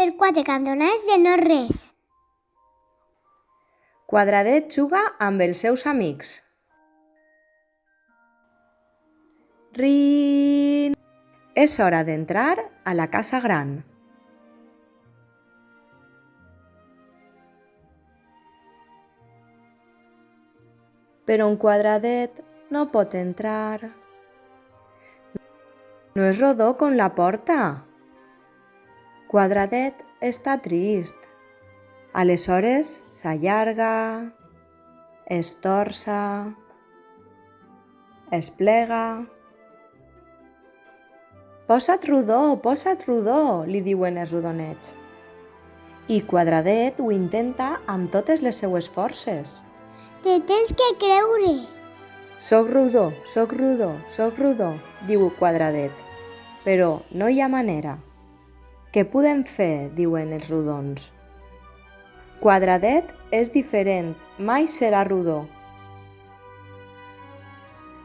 per 4 cantonades de no res. Quadradet juga amb els seus amics. Rin! És hora d'entrar a la casa gran. Però un quadradet no pot entrar. No és rodó con la porta. Quadradet està trist. Aleshores s'allarga, es torça, es plega. Posa't rodó, li diuen els rodonets. I Quadradet ho intenta amb totes les seues forces. Te tens que creure. Soc rodó, diu Quadradet. Però no hi ha manera. Què podem fer, diuen els rodons. Quadradet és diferent, mai serà rodó.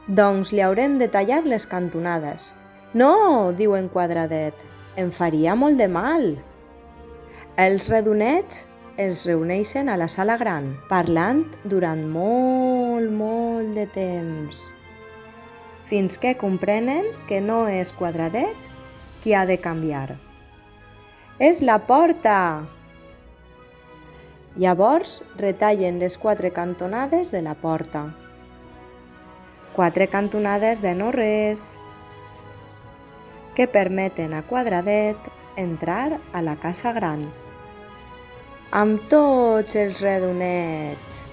Doncs li haurem de tallar les cantonades. No, diuen Quadradet, em faria molt de mal. Els redonets es reuneixen a la sala gran, parlant durant molt de temps, fins que comprenen que no és Quadradet qui ha de canviar. És la porta! Llavors retallen les 4 cantonades de la porta. 4 cantonades de no res, que permeten a Quadradet entrar a la casa gran. Amb tots els redonets.